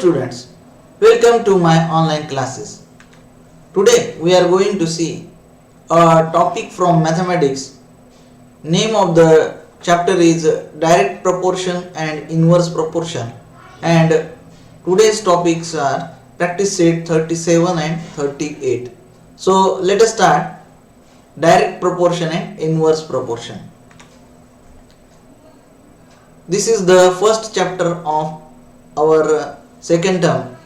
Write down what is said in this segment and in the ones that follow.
students, welcome to my online classes. Today we are going to see a topic from mathematics. Name of the chapter is direct proportion and inverse proportion, and today's topics are practice set 37 and 38. So let us start direct proportion and inverse proportion. This is the first chapter of our second term,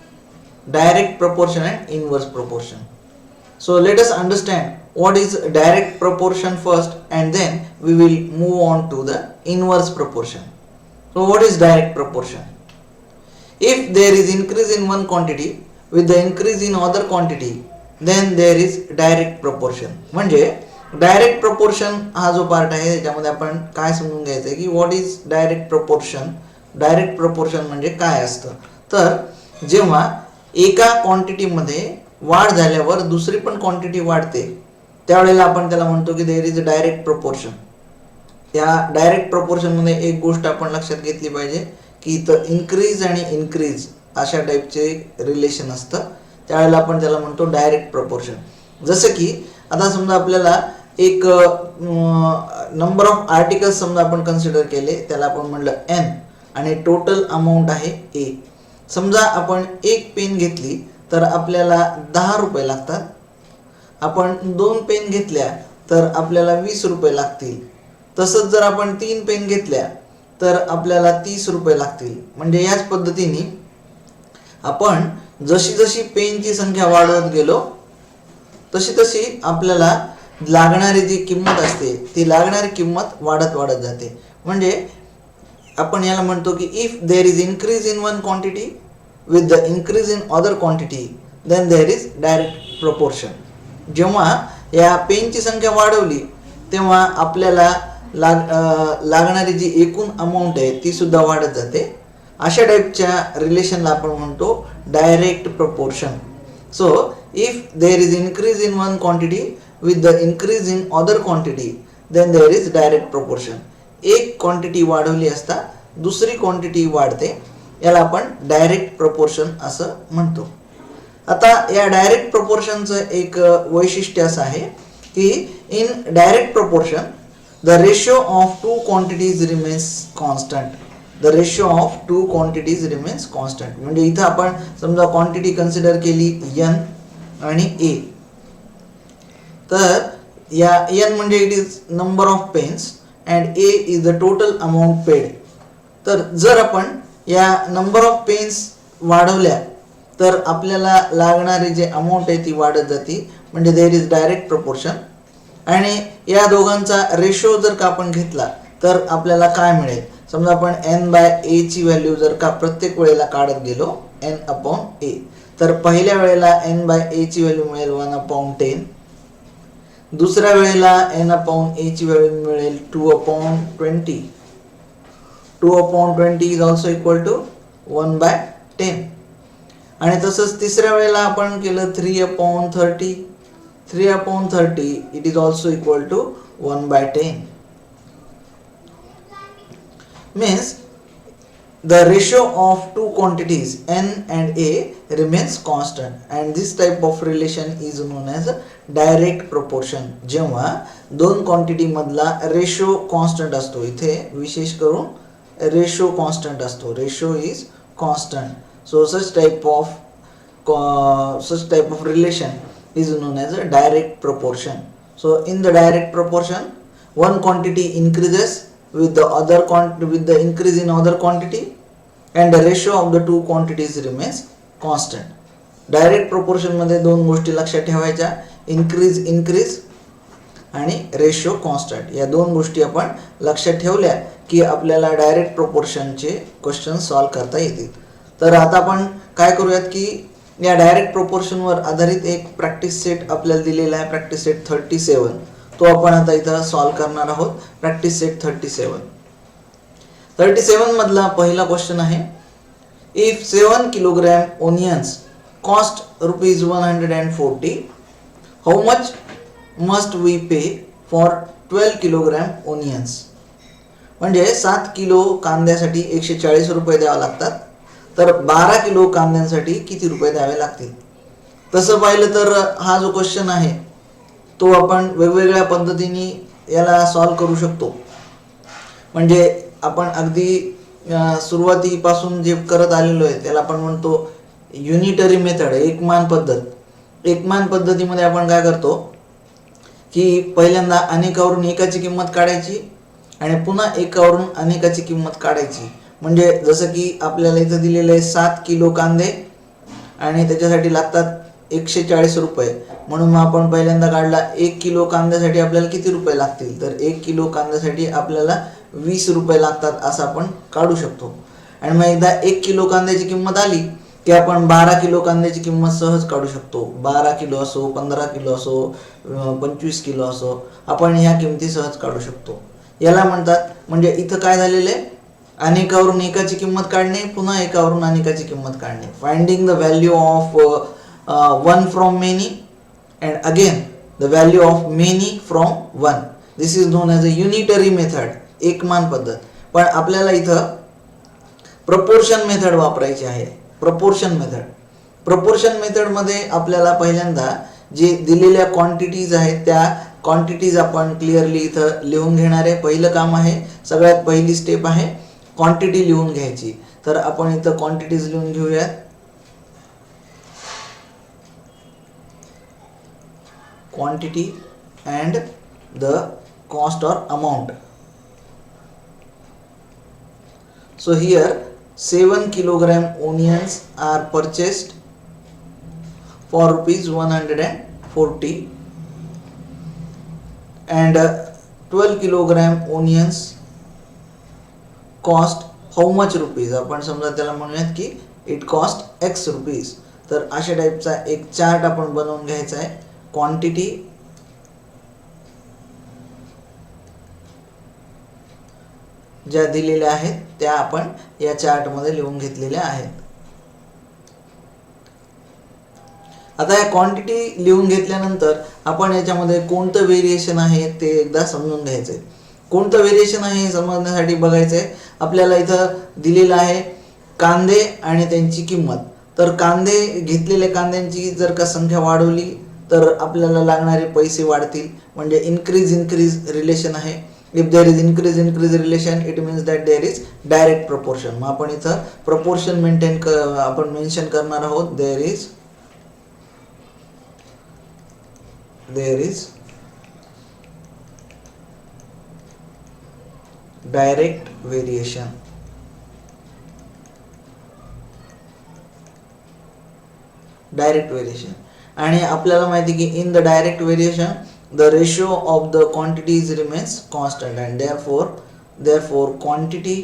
direct proportion and inverse proportion. So let us understand what is direct proportion first, and then we will move on to the inverse proportion. So what is direct proportion? If there is increase in one quantity with the increase in other quantity, then there is direct proportion. म्हणजे direct proportion हा जो part आहे त्याच्यामध्ये आपण काय समजून घ्यायचं आहे की what is direct proportion. Direct proportion म्हणजे काय असतं, तर जेव्हा एका क्वांटिटीमध्ये वाढ झाल्यावर दुसरी पण क्वांटिटी वाढते त्यावेळेला आपण त्याला म्हणतो की there is a direct proportion. या डायरेक्ट प्रपोर्शनमध्ये एक गोष्ट आपण लक्षात घेतली पाहिजे की इथं इन्क्रीज आणि इन्क्रीज अशा टाईपचे रिलेशन असतं, त्यावेळेला आपण त्याला म्हणतो डायरेक्ट प्रपोर्शन. जसं की आता समजा आपल्याला एक नंबर ऑफ आर्टिकल्स समजा आपण कन्सिडर केले, त्याला आपण म्हटलं एन आणि टोटल अमाऊंट आहे ए. समजा आपण एक पेन घेतली तर आपल्याला 10 रुपये लागतात. आपण 2 पेन घेतल्या तर आपल्याला 20 रुपये लागतील. तसंच जर आपण 3 पेन घेतल्या तर आपल्याला 30 रुपये लागतील. म्हणजे याच पद्धतीने आपण जशी जशी पेनची संख्या वाढवत गेलो तशी तशी आपल्याला लागणारी जी किंमत असते ती लागणारी किंमत वाढत वाढत जाते. म्हणजे आपण याला म्हणतो की if there is increase in one quantity with the increase in other quantity then there is direct proportion. जेव्हा या पेनची संख्या वाढवली तेव्हा आपल्याला लागणारी जी एकूण अमाऊंट आहे ती सुद्धा वाढत जाते. अशा टाईपच्या रिलेशनला आपण म्हणतो direct proportion. So if there is increase in one quantity with the increase in other quantity then there is direct proportion. एक क्वांटिटी वाढवली असता दुसरी क्वांटिटी वाढते, याला आपण डायरेक्ट प्रपोर्शन असं म्हणतो. आता या डायरेक्ट प्रपोर्शनचं एक वैशिष्ट्य असं आहे की in direct proportion the ratio of two quantities remains constant. The ratio of two quantities remains constant. म्हणजे इथं आपण समजा क्वांटिटी कन्सिडर केली एन आणि ए, तर या एन म्हणजे it is number of pens and A is the total amount paid. तर जर आपण या नंबर ऑफ पेन्स वाढवल्या तर आपल्याला लागणारी जे अमाऊंट आहे ती वाढत जाते, म्हणजे देर इज डायरेक्ट प्रपोर्शन. आणि या दोघांचा रेशो जर का आपण घेतला तर आपल्याला काय मिळेल, समजा आपण एन बाय ए ची व्हॅल्यू जर का प्रत्येक वेळेला काढत गेलो एन अपॉन ए, तर पहिल्या वेळेला एन बाय ए ची व्हॅल्यू मिळेल 1/10. दुसऱ्या वेळेला एन अपॉन ए ची व्हॅल्यू मिळेल 2/20. 2/20 इज ऑल्सो इक्वल टू 1/10. आणि तसंच तिसऱ्या वेळेला आपण केलं 3/30. 3/30 it is also equal to 1/10. Means the ratio of two quantities n and a remains constant, and this type of relation is known as direct proportion. जेव्हा दोन quantity मधला ratio constant असतो, इथे विशेष करून रेशो कॉन्स्टंट असतो, ratio is constant. So such type of relation is known as a direct proportion. So in the direct proportion one quantity increases with the increase in other quantity and the ratio of the two quantities remains constant. Direct proportion मध्ये दोन गोष्टी लक्षात ठेवायच्या, increase आणि ratio constant. या दोन गोष्टी आपण लक्षात ठेवल्या की आपल्याला डायरेक्ट प्रपोर्शनचे क्वेश्चन सॉल्व्ह करता येतील. तर आता आपण काय करूयात की या डायरेक्ट प्रपोर्शनवर आधारित एक प्रॅक्टिस सेट आपल्याला दिलेला आहे, प्रॅक्टिस सेट 37. तो आपण आता इथं सॉल्व्ह करणार आहोत. प्रॅक्टिस सेट 37 मधला पहिला क्वेश्चन आहे, if 7 kilogram onions cost ₹140, how much must we pay for 12 kilogram onions. म्हणजे 7 किलो कांद्यासाठी 140 रुपये द्यावे लागतात. तर 12 किलो कांद्यांसाठी किती रुपये द्यावे लागतील. तसं पाहिलं तर हा जो क्वेश्चन आहे तो आपण वेगवेगळ्या पद्धतीने याला सॉल्व करू शकतो. म्हणजे आपण अगदी सुरुवातीपासून जे करत आलेलो आहे त्याला आपण म्हणतो युनिटरी मेथड, एकमान पद्धत. एकमान पद्धतीमध्ये आपण काय करतो की पहिल्यांदा अनेकावरून एकाची किंमत काढायची आणि पुन्हा एकावरून अनेकाची किंमत काढायची. म्हणजे जसं की आपल्याला इथं दिलेलं आहे 7 किलो कांदे आणि त्याच्यासाठी लागतात 140 रुपये. म्हणून मग आपण पहिल्यांदा काढला 1 किलो कांद्यासाठी आपल्याला किती रुपये लागतील, तर 1 किलो कांद्यासाठी आपल्याला 20 रुपये लागतात असं आपण काढू शकतो. आणि मग एकदा 1 किलो कांद्याची किंमत आली की आपण 12 किलो कांद्याची किंमत सहज काढू शकतो. 12 किलो असो, 15 किलो असो, 25 किलो असो, आपण ह्या किमती सहज काढू शकतो. याला म्हणतात, म्हणजे इथं काय झालेलं आहे, अनेकावरून एकाची किंमत काढणे, पुन्हा एकावरून अनेकाची किंमत काढणे. Finding the value of one from many and again the value of many from one. This is known as a unitary method, एकमान पद्धत. पण आपल्याला इथं प्रपोर्शन मेथड वापरायची आहे. प्रपोर्शन मेथडमध्ये आपल्याला पहिल्यांदा जे दिलेल्या क्वांटिटीज आहेत त्या क्वांटिटीज आपण क्लिअरली इथं लिहून घेणार आहे. पहिलं काम आहे, सगळ्यात पहिली स्टेप आहे क्वांटिटी लिहून घ्यायची. तर आपण इथं क्वांटिटीज लिहून घेऊयात. क्वांटिटी अँड द कॉस्ट और amount. So here 7 kilogram onions are purchased for rupees 140 and 12 kilogram onions cost how much rupees. आपण समजा त्याला म्हणूयात की it cost x rupees. तर अशा टाईपचा एक चार्ट आपण बनवून घ्यायचा आहे. क्वांटिटी ज्या दिलेल्या आहेत त्या आपण या चार्टमध्ये लिहून घेतलेल्या आहेत. आता या क्वांटिटी लिहून घेतल्यानंतर आपण याच्यामध्ये कोणतं व्हेरिएशन आहे ते एकदा समजून घ्यायचं आहे. कोणतं व्हेरिएशन आहे हे समजण्यासाठी बघायचं आहे. आपल्याला इथं दिलेलं आहे कांदे आणि त्यांची किंमत. तर कांदे, घेतलेल्या कांद्यांची जर का संख्या वाढवली तर आपल्याला लागणारे पैसे वाढतील. म्हणजे इन्क्रीज रिलेशन आहे. If there is increase relation, it means that there is direct proportion. मग आपण इथं proportion आपण मेन्शन करणार आहोत. there is direct variation. आणि आपल्याला माहिती की in the direct variation the ratio of the quantities remains constant and therefore quantity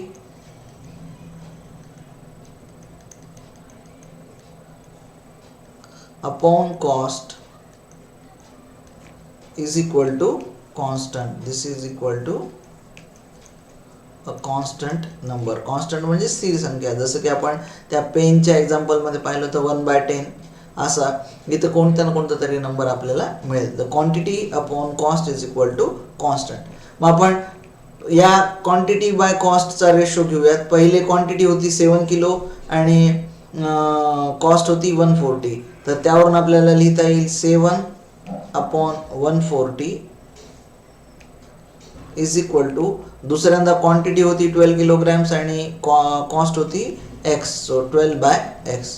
upon cost is equal to constant. This is equal to a constant number. constant म्हणजे स्थिर संख्या. जसं की आपण त्या पेनच्या एक्झाम्पल मध्ये पाहिलं तर 1/10 असा इथं कोणत्या ना कोणता तरी नंबर आपल्याला मिळेल. The quantity upon cost is equal to constant. मग आपण या क्वांटिटी बाय कॉस्टचा रेशो घेऊयात. पहिले क्वांटिटी होती 7 किलो आणि कॉस्ट होती 140. तर त्यावरून आपल्याला लिहिता येईल 7 अपॉन 140 इज इक्वल टू, दुसऱ्यांदा क्वांटिटी होती 12 किलोग्रॅम्स आणि कॉस्ट होती x. So 12/x.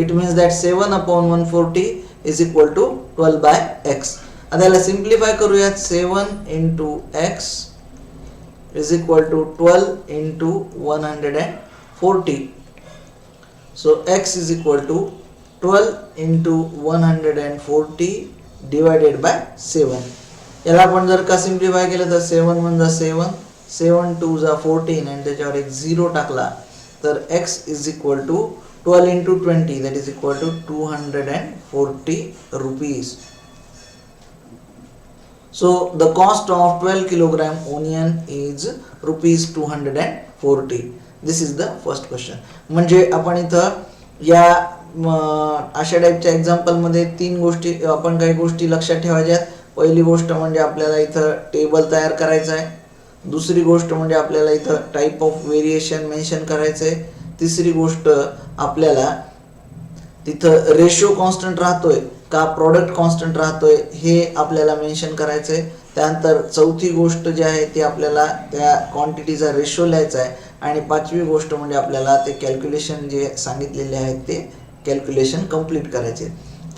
It means that 7 upon 140 is equal to 12/x. आता याला सिम्प्लिफाय करूयात. 7 into x is equal to 12 into 140. So x is equal to 12 into 140 divided by 7. याला आपण जर का सिम्प्लिफाय केलं तर 7 म्हणजे 7, 7 2 जा 14 आणि त्याच्यावर एक 0 टाकला तर x is equal to 12 into 20, that is equal to 240 rupees. So the cost of 12 kilogram onion is rupees 240. This is the first question. म्हणजे आपण इथं या अशा टाईपच्या एक्झाम्पल मध्ये तीन गोष्टी, आपण काही गोष्टी लक्षात ठेवायच्यात. पहिली गोष्ट म्हणजे आपल्याला इथं टेबल तयार करायचं आहे. दुसरी गोष्ट म्हणजे आपल्याला इथं टाईप ऑफ व्हेरिएशन मेन्शन करायचं आहे. तिसरी गोष्ट आपल्याला तिथं रेशो कॉन्स्टंट राहतोय का प्रोडक्ट कॉन्स्टंट राहतोय हे आपल्याला मेन्शन करायचं आहे. त्यानंतर चौथी गोष्ट जी आहे ती आपल्याला त्या क्वांटिटीचा रेशो लिहायचा आहे. आणि पाचवी गोष्ट म्हणजे आपल्याला ते कॅल्क्युलेशन जे सांगितलेले आहेत ते कॅल्क्युलेशन कंप्लीट करायचे.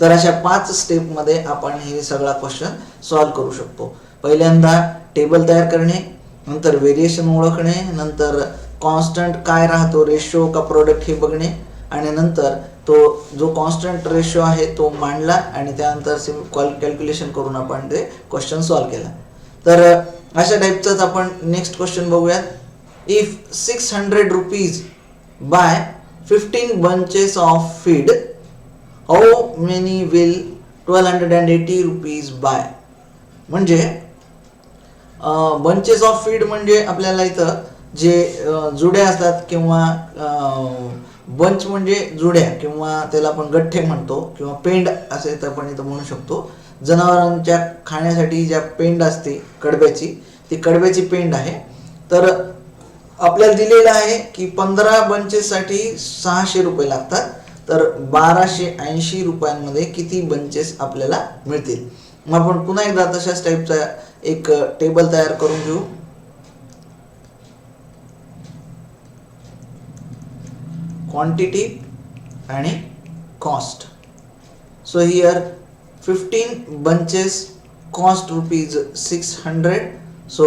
तर अशा 5 स्टेपमध्ये आपण हे सगळा क्वेश्चन सॉल्व करू शकतो. पहिल्यांदा टेबल तयार करणे, नंतर व्हेरिएशन ओळखणे, नंतर कॉन्स्टंट काय राहतो रेशो का प्रोडक्ट हे बघणे, आणि नंतर तो जो कॉन्स्टंट रेशो आहे तो मांडला आणि त्यानंतर कॅल्क्युलेशन करून आपण ते क्वेश्चन सॉल्व केला. तर अशा टाईपचाच आपण नेक्स्ट क्वेश्चन बघूयात. If 600 rupees buy 15 bunches of feed, how many will 1280 rupees buy. म्हणजे बंचेस ऑफ फीड म्हणजे आपल्याला इथं जे जुड्या असतात किंवा बंच म्हणजे जुड्या किंवा त्याला आपण गठ्ठे म्हणतो किंवा पेंड असे तर आपण इथं म्हणू शकतो. जनावरांच्या खाण्यासाठी ज्या पेंड असते कडब्याची, ती कडब्याची पेंड आहे. तर आपल्याला दिलेलं आहे की 15 बंचेससाठी 600 रुपये लागतात. तर 1280 रुपयांमध्ये किती बंचेस आपल्याला मिळतील. मग आपण पुन्हा एकदा तशाच टाईपचा एक टेबल तयार करून घेऊ. क्वांटिटी आणि cost. So here 15 bunches cost rupees 600. So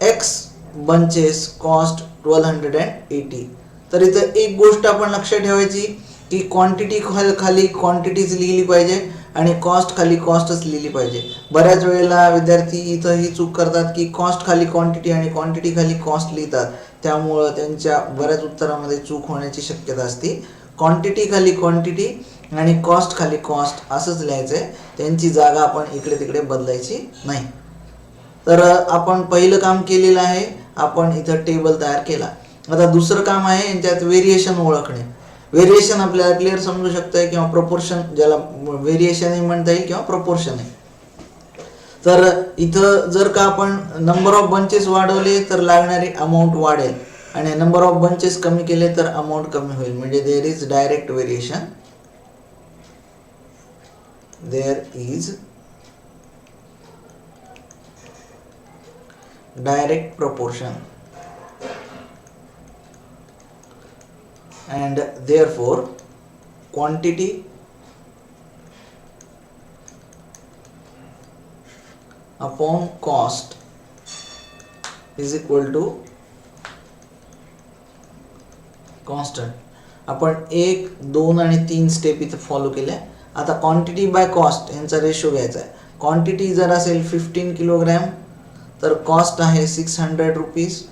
X bunches cost 1280. तर इथं एक गोष्ट आपण लक्षात ठेवायची की क्वांटिटी खाली क्वांटिटीज लिहिली पाहिजे आणि कॉस्ट खाली कॉस्टच लिहिली पाहिजे. बऱ्याच वेळेला विद्यार्थी इथं ही चूक करतात की कॉस्ट खाली क्वांटिटी आणि क्वांटिटी खाली कॉस्ट लिहितात. त्यामुळं त्यांच्या बऱ्याच उत्तरामध्ये चूक होण्याची शक्यता असते. क्वांटिटी खाली क्वांटिटी आणि कॉस्ट खाली कॉस्ट असंच लिहायचं आहे. त्यांची जागा आपण इकडे तिकडे बदलायची नाही. तर आपण पहिलं काम केलेलं आहे, आपण इथं टेबल तयार केला. आता दुसरं काम आहे यांच्यात व्हेरिएशन ओळखणे. व्हेरिएशन आपल्याला क्लिअर समजू शकतंय किंवा प्रोपोर्शन, ज्याला व्हेरिएशनही म्हणता येईल किंवा प्रोपोर्शन आहे. तर इथं जर का आपण नंबर ऑफ बंचेस वाढवले तर लागणारी अमाऊंट वाढेल आणि नंबर ऑफ बंचेस कमी केले तर अमाऊंट कमी होईल. म्हणजे there is direct variation, there is direct proportion, and therefore quantity upon cost is equal to constant. आपण 1, 2 आणि 3 स्टेप इथं फॉलो केल्या. आता क्वांटिटी बाय कॉस्ट यांचा रेशो घ्यायचा आहे. क्वांटिटी जर असेल 15 किलोग्रॅम तर कॉस्ट आहे 600 रुपीज.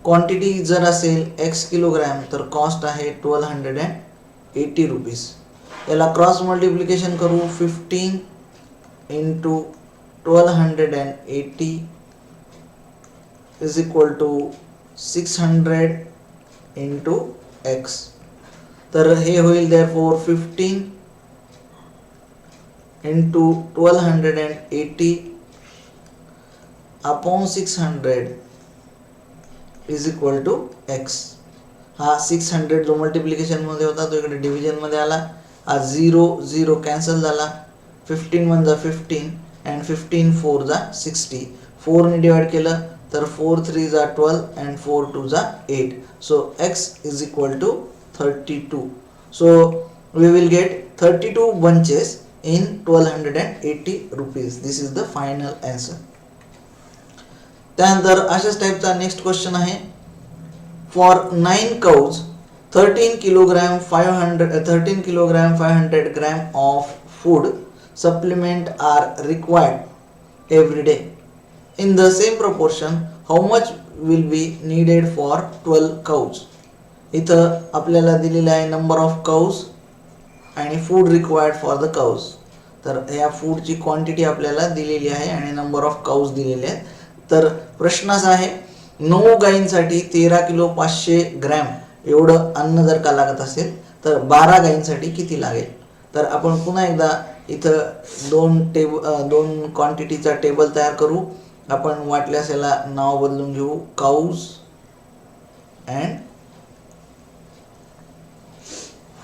क्वांटिटी जर असेल x किलोग्रॅम तर कॉस्ट आहे 1280 रुपीज. याला क्रॉस मल्टिप्लिकेशन करू. 15 into 1280 is equal to 600 into x. तर हे होईल therefore 15 into 1280 upon 600 is equal to x. हा 600 जो मल्टिप्लिकेशन मध्ये होता तो इकडे डिव्हिजन मध्ये आला. हा 0 0 कॅन्सल झाला. 15 1 जा 15 अँड 15 4 जा 60. 4 ने डिवाइड केलं तर 4 3 जा 12 अँड 4 2 जा 8. So x is equal to 32. So we will get 32 bunches in 1280 rupees. This is the final answer. त्यानंतर अशाच टाईपचा नेक्स्ट क्वेश्चन आहे. For 9 cows 13 kilogram 500 gram of food supplement are required every day in the same proportion, how much will be needed for 12 cows. इथं आपल्याला दिलेलं आहे number of cows आणि food required for the cows. तर या फूडची quantity आपल्याला दिलेली आहे आणि नंबर ऑफ cows दिलेले आहेत. तर प्रश्न असा आहे 9 गायींसाठी 13 किलो 500 ग्रॅम एवढं अन्न जर का लागत असेल तर 12 गायींसाठी किती लागेल. तर आपण पुन्हा एकदा इथं दोन क्वांटिटीचा टेबल तयार करू. आपण वाटल्यास याला नाव बदलून घेऊ काऊज and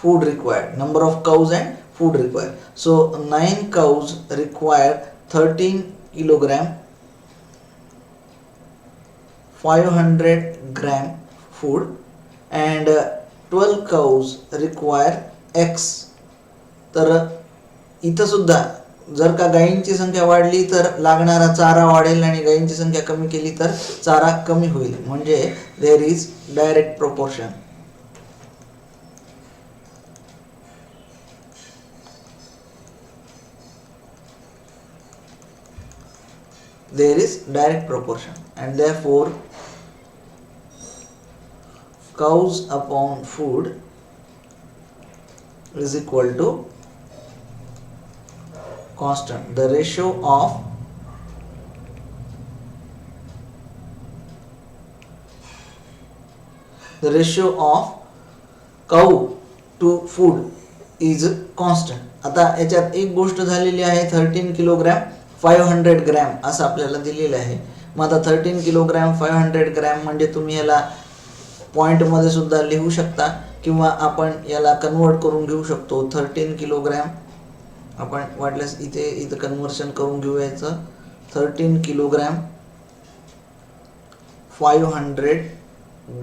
food required, number of cows and food required. So 9 cows require 13 kilogram 500 gram food and 12 cows require X. तर इथं सुद्धा जर का गायींची संख्या वाढली तर लागणारा चारा वाढेल आणि गायींची संख्या कमी केली तर चारा कमी होईल, म्हणजे there is direct proportion. There is direct proportion and therefore cows upon food is equal to constant. The ratio of cow to food is constant. आता याच्यात एक गोष्ट झालेली आहे, 13 किलोग्रॅम 500 ग्रॅम असं आपल्याला दिलेलं आहे. मग आता 13 किलोग्रॅम 500 ग्रॅम म्हणजे तुम्ही याला पॉईंटमध्ये सुद्धा लिहू शकता किंवा आपण याला कन्वर्ट करून घेऊ शकतो. 13 किलोग्रॅम आपण वाटल्यास इथं कन्वर्शन करून घेऊयाचं. 13 किलोग्रॅम 500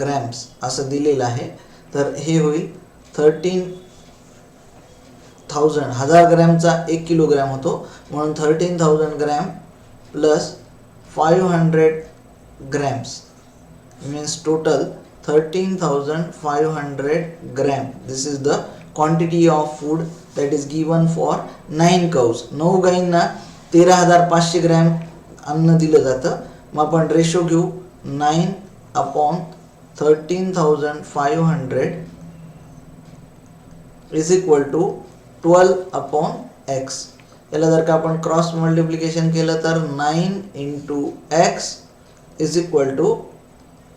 ग्रॅम्स असं दिलेलं आहे. तर हे होईल 13,000. 1000 ग्रॅमचा 1 किलोग्रॅम होतो, म्हणून 13,000 gram plus 500 grams means total 13,500 gram. This is the quantity of food that is given for 9 cows. 9 गायींना 13,500 ग्रॅम अन्न दिलं जातं. मग आपण रेशो घेऊ 9/13,500 इज इक्वल टू 12/x. याला जर का आपण क्रॉस मल्टिप्लिकेशन केलं तर 9 into x is equal to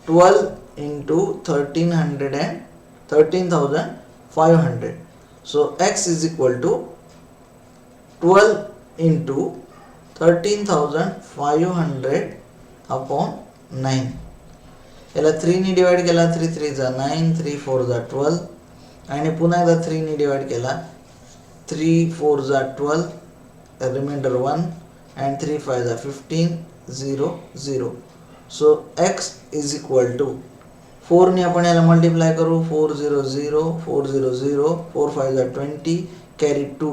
12 into 13,500. So x is equal to 12 into 13,500 upon 9. याला 3 ने डिवाइड केला, 3 3 जा 9, 3 4 जा 12 आणि पुन्हा एकदा 3 ने डिवाइड केला, 3 4 जा 12, रिमाइंडर 1 and 3 5 जा 15, 0 0. So x is equal to 4 ने आपण याला मल्टिप्लाय करू, 4 0 0 4 0 0, 4 5 जा 20, कॅरी 2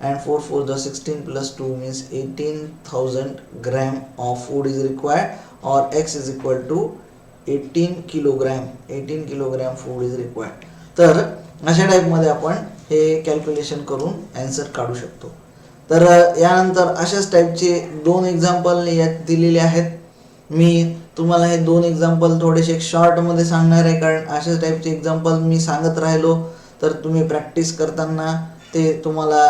and 4 4 जा 16 plus 2 means 18,000 gram of food is required, or x is equal to 18 kilogram. 18 kilogram food is required. तर अशा टाईपमध्ये आपण हे कॅल्क्युलेशन करून आन्सर काढू शकतो. तर यानंतर अशाच टाईपचे 2 एक्झाम्पल यात दिलेले आहेत. मी तुम्हाला हे 2 एक्झाम्पल थोडेसे शॉर्टमध्ये सांगणार आहे, कारण अशाच टाईपचे एक्झाम्पल मी सांगत राहिलो तर तुम्ही प्रॅक्टिस करताना ते तुम्हाला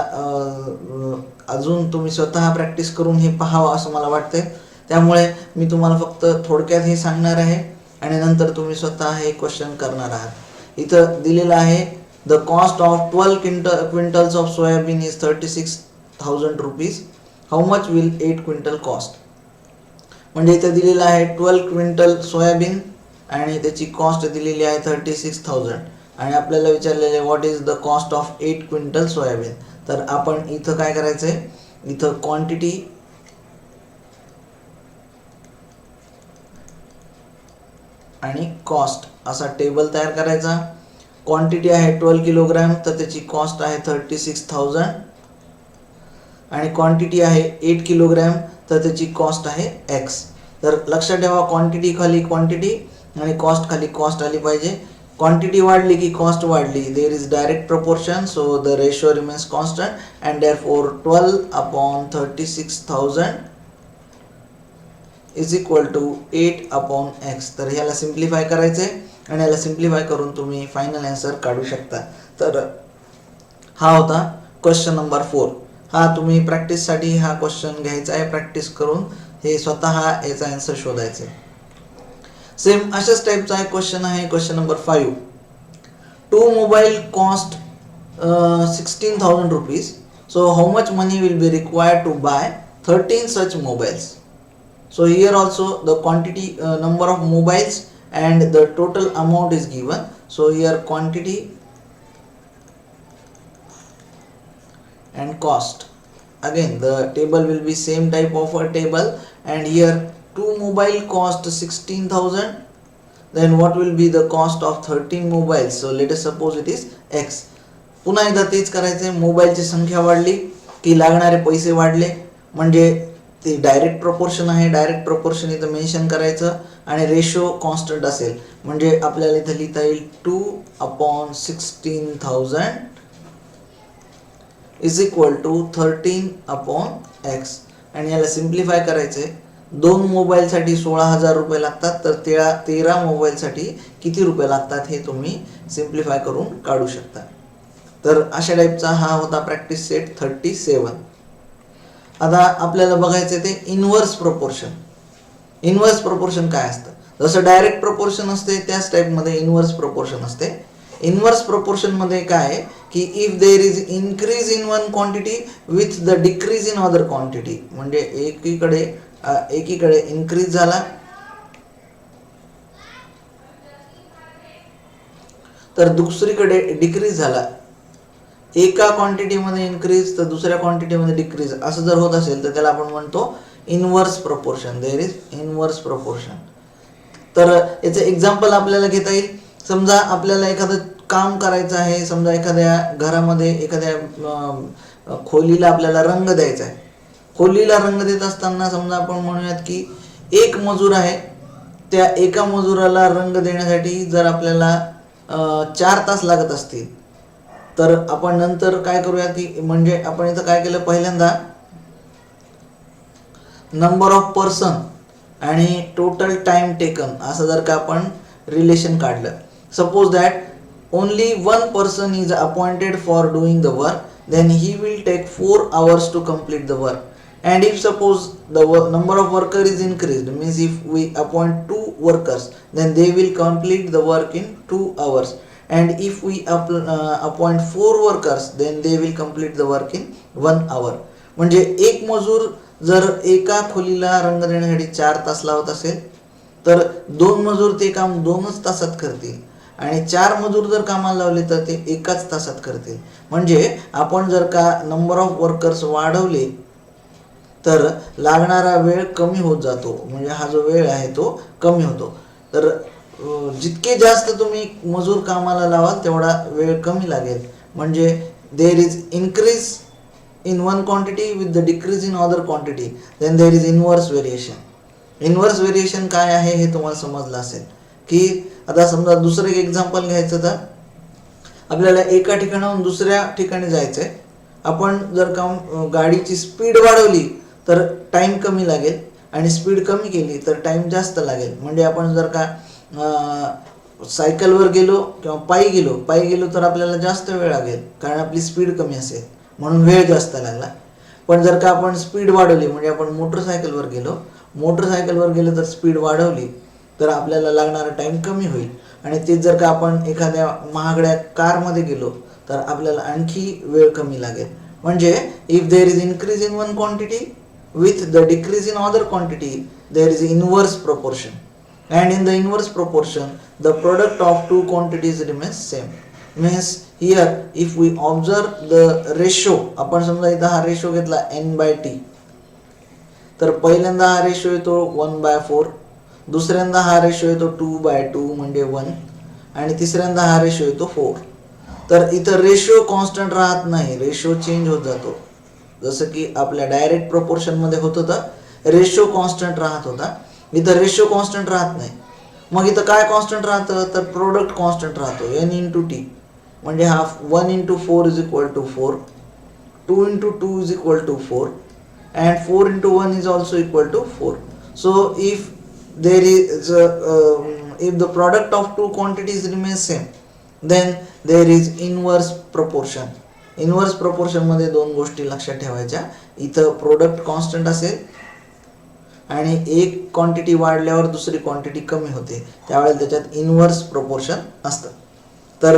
अजून तुम्ही स्वतः प्रॅक्टिस करून हे पाहावं असं मला वाटते. त्यामुळे मी तुम्हाला फक्त थोडक्यात हे सांगणार आहे आणि नंतर तुम्ही स्वतः हे क्वेश्चन करणार आहात. इथं दिलेलं आहे the cost of 12 quintals of soybean is 36,000 rupees. How much will 8 quintal cost. म्हणजे इथं दिलेलं आहे 12 क्विंटल सोयाबीन आणि त्याची कॉस्ट दिलेली आहे 36,000 आणि आपल्याला विचारलेले what is the cost of 8 quintal soybean. तर आपण इथं काय करायचं आहे, इथं क्वांटिटी आणि कॉस्ट असा टेबल तयार करायचा. क्वांटिटी आहे 12 किलोग्राम तर त्याची कॉस्ट आहे 36,000 आणि क्वांटिटी आहे 8 किलोग्राम तर त्याची कॉस्ट आहे x. तर लक्षात ठेवा क्वांटिटी खाली क्वांटिटी आणि कॉस्ट खाली कॉस्ट आली पाहिजे. क्वांटिटी वाढली की कॉस्ट वाढली, there is direct proportion, so the ratio remains constant and therefore 12/36,000 is equal to 8/x. तर ह्याला सिम्प्लिफाय करायचं आहे आणि याला सिम्प्लिफाय करून तुम्ही फायनल आन्सर काढू शकता. तर हा होता क्वेश्चन नंबर 4. हा तुम्ही प्रॅक्टिससाठी हा क्वेश्चन घ्यायचा आहे, प्रॅक्टिस करून हे स्वतः याचा आन्सर शोधायचा आहे. सेम अशाच टाईपचा एक क्वेश्चन आहे question number 5. 2 mobile cost 16,000 rupees. So how much money will be required to buy 13 such mobiles. So here also the quantity number of mobiles and the total amount is given. So here quantity and cost. Again the table will be same type of a table, and here 2 mobile cost 16,000, then what will be the cost of 13 mobiles? So let us suppose it is x. पुन्हा एकदा तेच करायचे, मोबाईलची संख्या वाढली की लागणारे पैसे वाढले, म्हणजे ते डायरेक्ट प्रपोर्शन आहे, डायरेक्ट प्रपोर्शन इथं मेन्शन करायचं आणि रेशो कॉन्स्टंट असेल, म्हणजे आपल्याला इथं लिहिता येईल 2/16,000 इज इक्वल टू 13/x. आणि याला सिम्प्लिफाय करायचे, 2 मोबाईलसाठी 16,000 रुपये लागतात, तर 13 मोबाईलसाठी किती रुपये लागतात हे तुम्ही सिम्प्लिफाय करून काढू शकता. तर अशा टाईपचा हा होता प्रॅक्टिस सेट 37. आता आपल्याला बघायचं ते इनव्हर्स प्रपोर्शन. इनव्हर्स प्रपोर्शन काय असतं? जसं डायरेक्ट प्रपोर्शन असते त्याच टाईपमध्ये इनव्हर्स प्रपोर्शन असते. इनव्हर्स प्रपोर्शन मध्ये काय आहे की if there is increase in one quantity with the decrease in other quantity, म्हणजे एकीकडे इन्क्रीज झाला तर दुसरीकडे डिक्रीज झाला, एका क्वांटिटीमध्ये इन्क्रीज तर दुसऱ्या क्वांटिटीमध्ये डिक्रीज, असं जर होत असेल तर त्याला आपण म्हणतो inverse proportion. There is inverse proportion. तर याचं एक्झाम्पल आपल्याला घेता येईल. समजा आपल्याला एखादं काम करायचं आहे, समजा एखाद्या घरामध्ये एखाद्या खोलीला आपल्याला रंग द्यायचा आहे. खोलीला रंग देत असताना समजा आपण म्हणूयात की एक मजूर आहे, त्या एका मजुराला रंग देण्यासाठी जर आपल्याला 4 तास लागत असतील, तर आपण नंतर काय करूया की म्हणजे आपण इथं काय केलं, पहिल्यांदा नंबर ऑफ पर्सन आणि टोटल टाइम टेकन असं जर का आपण रिलेशन काढलं. Suppose that only 1 person is appointed for doing the work, then he will take 4 hours to complete the work. And if suppose the number of worker is increased, means if we appoint 2 workers, then they will complete the work in 2 hours. And if we appoint 4 workers, then they will complete the work in 1 hour. म्हणजे एक मजूर जर एका खोलीला रंग देण्यासाठी 4 तास लावत असेल, तर 2 मजूर ते काम 2च तासात करतील, आणि 4 मजूर जर कामाला लावले तर ते 1च तासात करतील. म्हणजे आपण जर का नंबर ऑफ वर्कर्स वाढवले तर लागणारा वेळ कमी होत जातो, म्हणजे हा जो वेळ आहे तो कमी होतो. तर जितके जास्त तुम्ही मजूर कामाला लावाल तेवढा वेळ कमी लागेल. म्हणजे देर is increase in one quantity with the decrease in other quantity, then there is inverse variation. Inverse variation काय आहे हे तुम्हाला समजलं असेल की आता समजा दुसरं एक एक्झाम्पल घ्यायचं, तर आपल्याला एका ठिकाणाहून दुसऱ्या ठिकाणी जायचं आहे. आपण जर का गाडीची स्पीड वाढवली तर टाईम कमी लागेल, आणि स्पीड कमी केली तर टाईम जास्त लागेल. म्हणजे आपण जर का सायकलवर गेलो किंवा पायी गेलो तर आपल्याला जास्त वेळ लागेल, कारण आपली स्पीड कमी असेल, म्हणून वेळ जास्त लागला. पण जर का आपण स्पीड वाढवली, म्हणजे आपण मोटरसायकलवर गेलो तर स्पीड वाढवली तर आपल्याला लागणारा टाईम कमी होईल. आणि तेच जर का आपण एखाद्या महागड्या कारमध्ये गेलो तर आपल्याला आणखी वेळ कमी लागेल. म्हणजे if there is increase in one quantity with the decrease in other quantity, there is inverse proportion. And in the inverse proportion the product of 2 quantities remains same. Means here if we observe the ratio, आपण समजा इथं हा ratio घेतला n/t, तर पहिल्यांदा हा ratio येतो 1/4, दुसऱ्यांदा हा रेशो येतो 2/2 म्हणजे 1, आणि तिसऱ्यांदा हा रेशो येतो 4. तर इथं रेशो कॉन्स्टंट राहत नाही, रेशो चेंज होत जातो. जसं की आपल्या डायरेक्ट प्रपोर्शनमध्ये होत होतं, रेशो कॉन्स्टंट राहत होता. इथं रेशो कॉन्स्टंट राहत नाही. मग इथं काय कॉन्स्टंट राहतं, तर प्रोडक्ट कॉन्स्टंट राहतो n/t. म्हणजे हा 1/4 is equal to 4, 2/2 is equal to 4, and 4/1 is also equal to 4. So if there is if the product of 2 quantities remains same, then there is inverse proportion. Inverse proportion मध्ये 2 गोष्टी लक्षात ठेवायच्या. इथं product constant असेल आणि एक quantity वाढल्यावर दुसरी क्वांटिटी कमी होते, त्यावेळेला त्याच्यात इनवर्स प्रोपोर्शन असतं. तर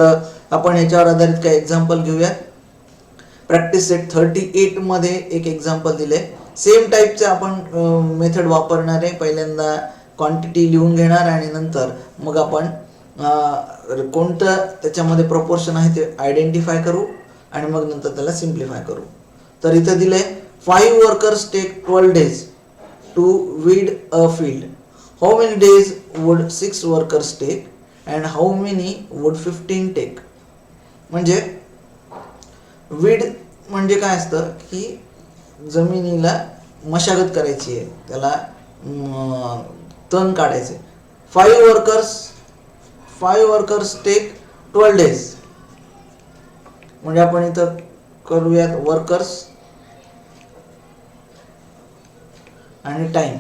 आपण ह्याच्यावर आधारित काही एक्झाम्पल घेऊयात. प्रॅक्टिस सेट 38 मध्ये एक एक्झाम्पल दिले. सेम टाईपचे आपण मेथड वापरणार आहे. पहिल्यांदा क्वांटिटी लिहून घेणार आणि नंतर मग आपण कोणतं त्याच्यामध्ये प्रपोर्शन आहे ते आयडेंटिफाय करू आणि मग नंतर त्याला सिम्प्लिफाय करू. तर इथं दिलंय 5 workers take 12 days to weed a field. How many days would 6 workers take and how many would 15 take? म्हणजे वीड म्हणजे काय असतं की जमिनीला मशागत करायची आहे, त्याला तण काढायचे. 5 workers टेक 12 days. म्हणजे आपण इथं करूयात वर्कर्स आणि time.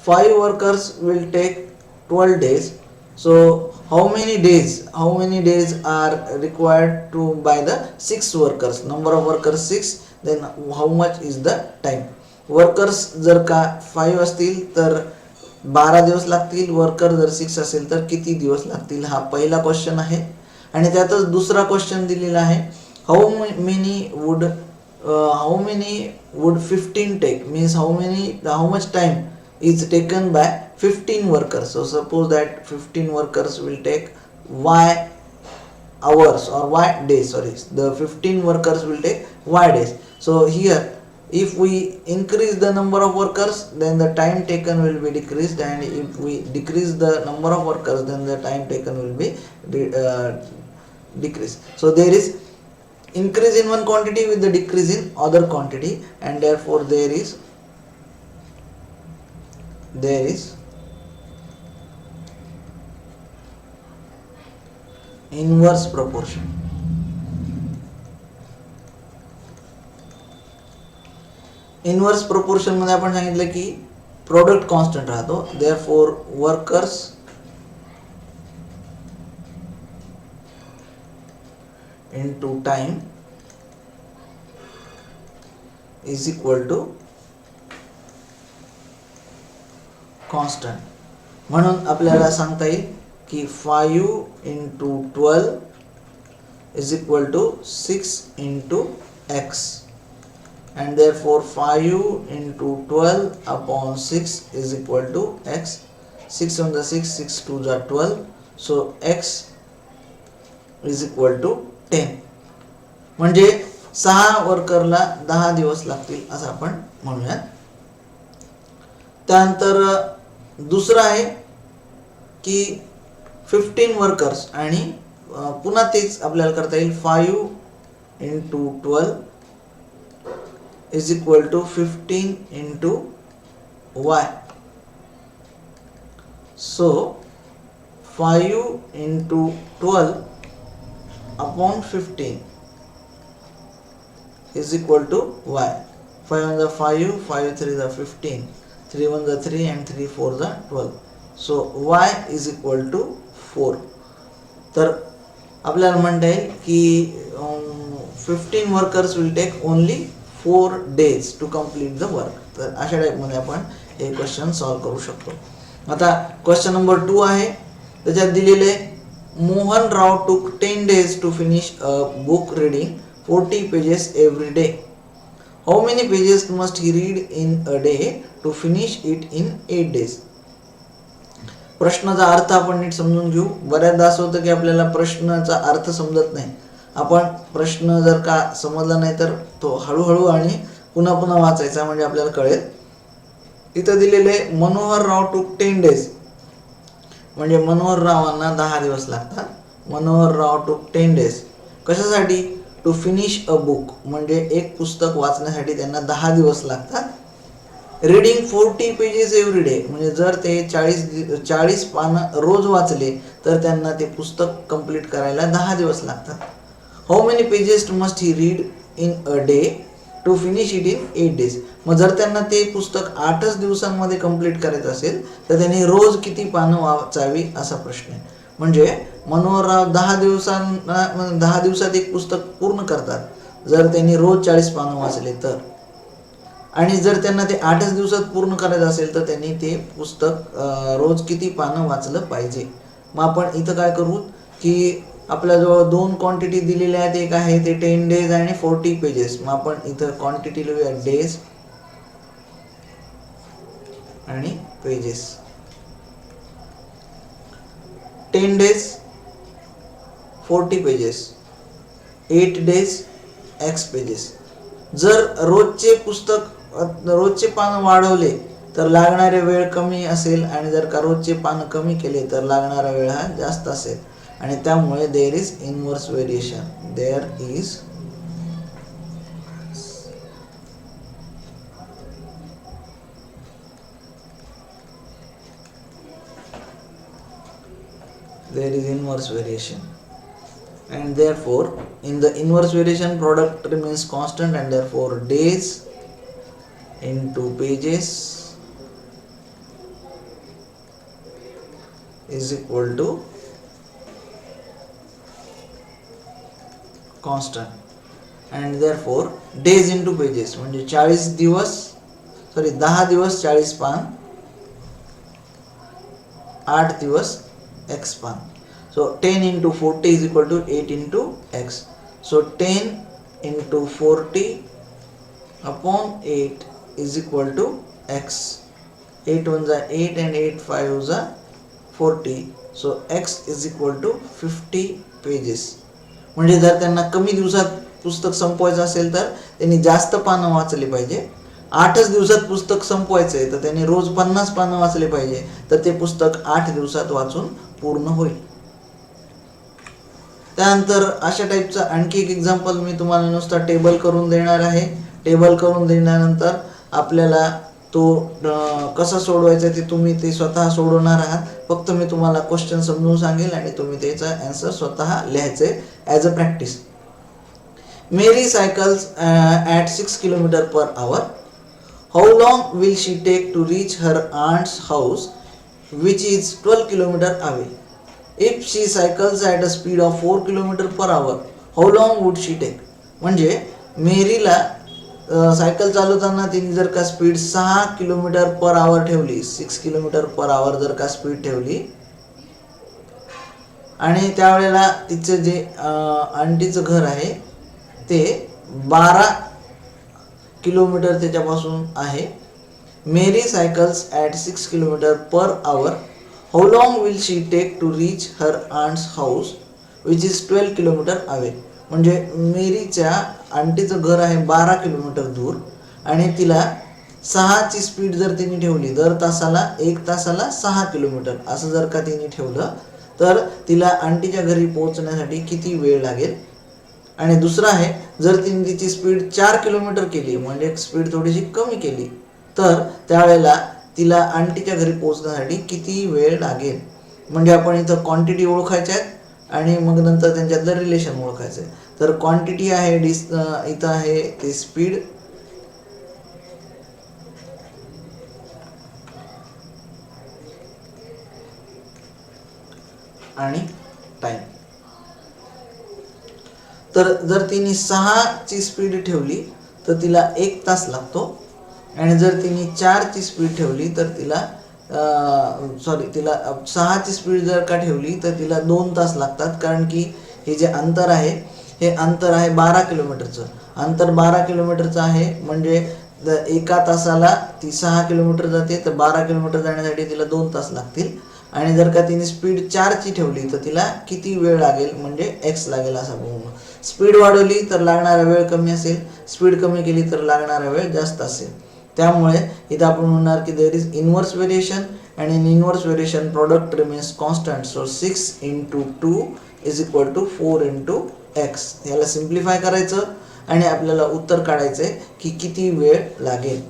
5 workers will take 12 days. So how many days are required to by the 6 workers? Number of workers 6, then how much is the time? Workers जर का 5 असतील तर 12 दिवस लागतील, वर्कर जर 6 असेल तर किती दिवस लागतील, हा पहिला क्वेश्चन आहे. आणि त्यातच दुसरा क्वेश्चन दिलेला आहे, how many would 15 take, means how much time is taken by 15 workers. So suppose that 15 workers will take y hours or y days, the 15 workers will take y days. So here if we increase the number of workers, then the time taken will be decreased, and if we decrease the number of workers, then the time taken will be decreased. So there is increase in one quantity with the decrease in other quantity, and therefore there is inverse proportion. Inverse proportion मध्ये आपण सांगितलं की product constant राहतो, therefore workers into time is equal to constant. म्हणून आपल्याला सांगता येईल की 5 into 12 is equal to 6 into x, and therefore 5 into 12 upon 6 is equal to x. 6 on the 6, 6 2 are 12, so x is equal to 10. म्हणजे 6 वर्करला 10 दिवस लागतील असं आपण म्हणूयात. त्यानंतर दुसरं आहे की 15 वर्कर्स, आणि पुन्हा तेच आपल्याला करता येईल, 5 into 12 is equal to 15 into y. So 5 into 12 upon 15 is equal to y. 5 on the 5, 5 3 the 15, 3 1 the 3, and 3 4 the 12. So y is equal to 4. तर आपल्याला म्हणता येईल की 15 workers will take only 4 days to complete the work. तर अशा टाईपमध्ये आपण हे क्वेश्चन सॉल्व करू शकतो. आता क्वेश्चन नंबर 2 आहे, त्याच्यात दिलेले Mohan Rao took 10 days to finish a book reading 40 pages every day. How many pages must he read in a day to finish it in 8 days? प्रश्नाचा अर्थ आपण नीट समजून घेऊ. बऱ्याचदा असं होतं की आपल्याला प्रश्नाचा अर्थ समजत नाही. आपण प्रश्न जर का समजला नाही तर तो हळूहळू आणि पुन्हा पुन्हा वाचायचा, म्हणजे आपल्याला कळेल. इथं दिलेले मनोहर राव टूक 10 days, म्हणजे मनोहर रावांना 10 दिवस लागतात. मनोहर राव टूक 10 days कशासाठी? टू फिनिश अ बुक, म्हणजे एक पुस्तक वाचण्यासाठी त्यांना 10 दिवस लागतात. रीडिंग 40 pages एव्हरी डे, म्हणजे जर ते 40 पानं रोज वाचले तर त्यांना ते पुस्तक कंप्लीट करायला 10 दिवस लागतात. How many pages must he read in a day to finish it in 8 days. मग जर त्यांना ते पुस्तक 8च दिवसांमध्ये कंप्लीट करायचं असेल तर त्यांनी रोज किती पानं वाचावी असा प्रश्न आहे. म्हणजे मनोहरराव 10 दिवसात एक पुस्तक पूर्ण करतात जर त्यांनी रोज 40 पानं वाचले तर, आणि जर त्यांना ते 8च दिवसात पूर्ण करायचं असेल तर त्यांनी ते पुस्तक रोज किती पानं वाचलं पाहिजे. मग आपण इथं काय करू की आपल्याजवळ 2 क्वांटिटी दिलेल्या आहेत, एक आहे ते 10 days आणि 40 pages. मग आपण इथं क्वांटिटी लिहूया डेज आणि pages. 10 days 40 pages. 8 days x pages. जर रोजचे पानं वाढवले तर लागणारे वेळ कमी असेल आणि जर का रोजचे पानं कमी केले तर लागणारा वेळ हा जास्त असेल आणि त्यामुळे there is inverse variation. there is inverse variation, and therefore in the inverse variation product remains constant, and therefore days into pages is equal to constant, and therefore days into pages म्हणजे 10 दिवस 40 पान, 8 दिवस x पान. So 10 into 40 is equal to 8 into x. So 10 into 40 upon 8 is equal to x. 8 1 is 8 and 8 5 is 40. So x is equal to 50 pages. म्हणजे जर त्यांना कमी दिवसात पुस्तक संपवायचं असेल तर त्यांनी जास्त पानं वाचली पाहिजे. 8च दिवसात पुस्तक संपवायचं आहे तर त्यांनी रोज 50 पानं वाचले पाहिजे, तर ते पुस्तक 8 दिवसात वाचून पूर्ण होईल. त्यानंतर अशा टाईपचा आणखी एक एक्झाम्पल मी तुम्हाला नुसता टेबल करून देणार आहे. टेबल करून दिल्यानंतर आपल्याला तो कसा सोडवायचा ते तुम्ही ते स्वतः सोडवणार आहात. फक्त मी तुम्हाला क्वेश्चन समजून सांगेल आणि तुम्ही त्याचा आन्सर स्वतः लिहायचे as a practice. Mary cycles at 6 km/h. How long will she take to reach her aunt's house which is 12 km away? If she cycles at a speed of 4 km/h, how long would she take? म्हणजे मेरीला cycle चालवताना तिने जर का speed 6 km/h ठेवली, 6 km/h जर का speed ठेवली आणि त्यावेळेला तिचं जे आंटीचं घर आहे ते 12 किलोमीटर त्याच्यापासून आहे. Mary cycles at 6 km/h. How long will she take to reach her aunt's house which is 12 km away? म्हणजे मेरीच्या आंटीचं घर आहे 12 किलोमीटर दूर आणि तिला 6 ची स्पीड जर तिने ठेवली, दर तासाला 1 तासाला 6 किलोमीटर असं जर का तिने ठेवलं तर तिला आंटीच्या घरी पोहोचण्यासाठी किती वेळ लागेल. आणि दुसरं आहे, जर तिने तिची स्पीड 4 किलोमीटर केली म्हणजे स्पीड थोडीशी कमी केली तर त्यावेळेला तिला आंटीच्या घरी पोहोचण्यासाठी किती वेळ लागेल. म्हणजे आपण इथं क्वांटिटी ओळखायच्या आहेत आणि मग नंतर त्यांच्यातलं रिलेशन ओळखायचं आहे. तर क्वांटिटी आहे इथं आहे ते स्पीड आणि टाइम. तर जर तिने 6 ची स्पीड ठेवली तर तिला 1 तास लागतो आणि जर तिने 4 ची स्पीड ठेवली तर तिला तिला 6 ची स्पीड जर का ठेवली तर तिला 2 तास लागतात. कारण की हे जे अंतर आहे हे अंतर आहे 12 किलोमीटरचं. अंतर 12 किलोमीटरचं आहे म्हणजे एका तासाला ती 6 किलोमीटर जाते तर 12 किलोमीटर जाण्यासाठी तिला 2 तास लागतील. आणि जर का तिने स्पीड 4 ची ठेवली तर तिला किती वेळ लागेल म्हणजे x लागेल असा बघू. स्पीड वाढवली तर लागणारा वेळ कमी असेल, स्पीड कमी केली तर लागणारा वेळ जास्त असेल. त्यामुळे इथं आपण म्हणणार की there is inverse variation and in inverse variation product remains constant. So 6 × 2 is equal to 4 × x. याला सिम्प्लिफाय करायचं आणि आपल्याला उत्तर काढायचं की किती वेळ लागेल.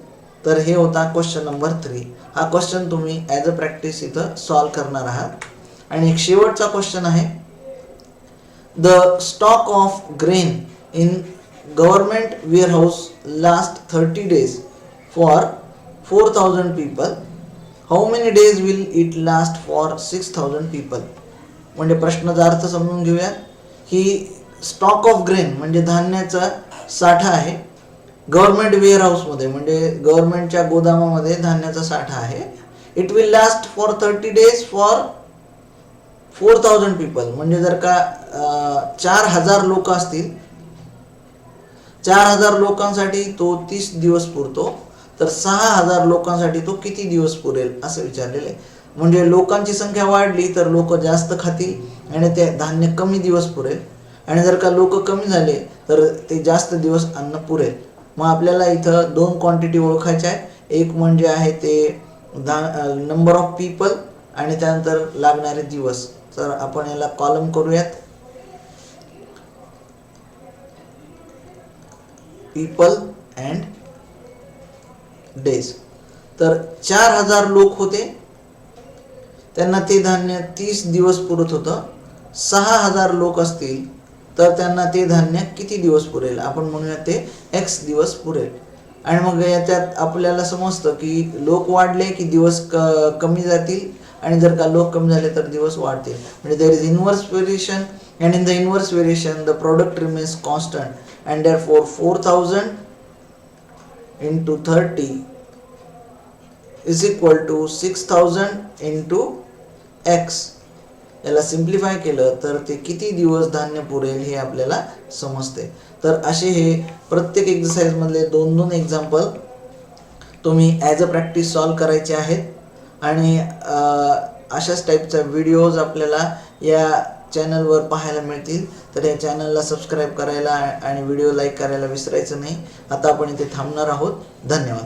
तर हे होता क्वेश्चन नंबर 3. हा क्वेश्चन तुम्ही ॲज अ प्रॅक्टिस इथं सॉल्व करणार आहात. आणि एक शेवटचा क्वेश्चन आहे, the stock of grain in government warehouse last 30 days for 4000 people. How many days will it last for 6000 people? म्हणजे प्रश्नाचा अर्थ समजून घेऊया. ही स्टॉक ऑफ ग्रेन म्हणजे धान्याचा साठा आहे. गव्हर्नमेंट वेअरहाऊसमध्ये म्हणजे गव्हर्नमेंटच्या गोदामामध्ये धान्याचा साठा आहे. It will last for 30 days for 4000 people. म्हणजे जर का 4000 लोक असतील, 4000 लोकांसाठी तो 30 दिवस पुरतो, तर 6000 लोकांसाठी तो किती दिवस पुरेल असं विचारलेलं आहे. म्हणजे लोकांची संख्या वाढली तर लोक जास्त खातील आणि ते धान्य कमी दिवस पुरेल. आणि जर का लोक कमी झाले तर ते जास्त दिवस अन्न पुरेल. मग आपल्याला इथं दोन क्वांटिटी ओळखायच्या आहे. एक म्हणजे आहे ते नंबर ऑफ पीपल आणि त्यानंतर लागणारे दिवस. तर आपण याला कॉलम करूयात, पीपल अँड डेज. तर 4000 लोक होते, त्यांना ते धान्य 30 दिवस पुरत होतं. 6000 लोक असतील तर त्यांना ते धान्य किती दिवस पुरेल? आपण म्हणूया ते x दिवस पुरेल. आणि मग याच्यात आपल्याला समजतं की लोक वाढले की दिवस कमी जातील आणि जर का लोक कमी झाले तर दिवस वाढतील. म्हणजे there is inverse variation and in the inverse variation the product remains constant and therefore 4000 into 30 is equal to 6000 into x. याला सिम्प्लिफाय केलं तर ते किती दिवस धान्य पुरेल हे आपल्याला समजते. तर असे हे प्रत्येक एक्झरसाइज मधले 2-2 एक्झाम्पल तुम्ही ॲज अ प्रॅक्टिस सॉल्व करायचे आहेत. आणि अशाच टाईपचा व्हिडिओज आपल्याला या चॅनलवर पाहायला मिळतील. तर या चॅनलला सबस्क्राईब करायला आणि व्हिडिओ लाईक करायला विसरायचं नाही. आता आपण इथे थांबणार आहोत. धन्यवाद.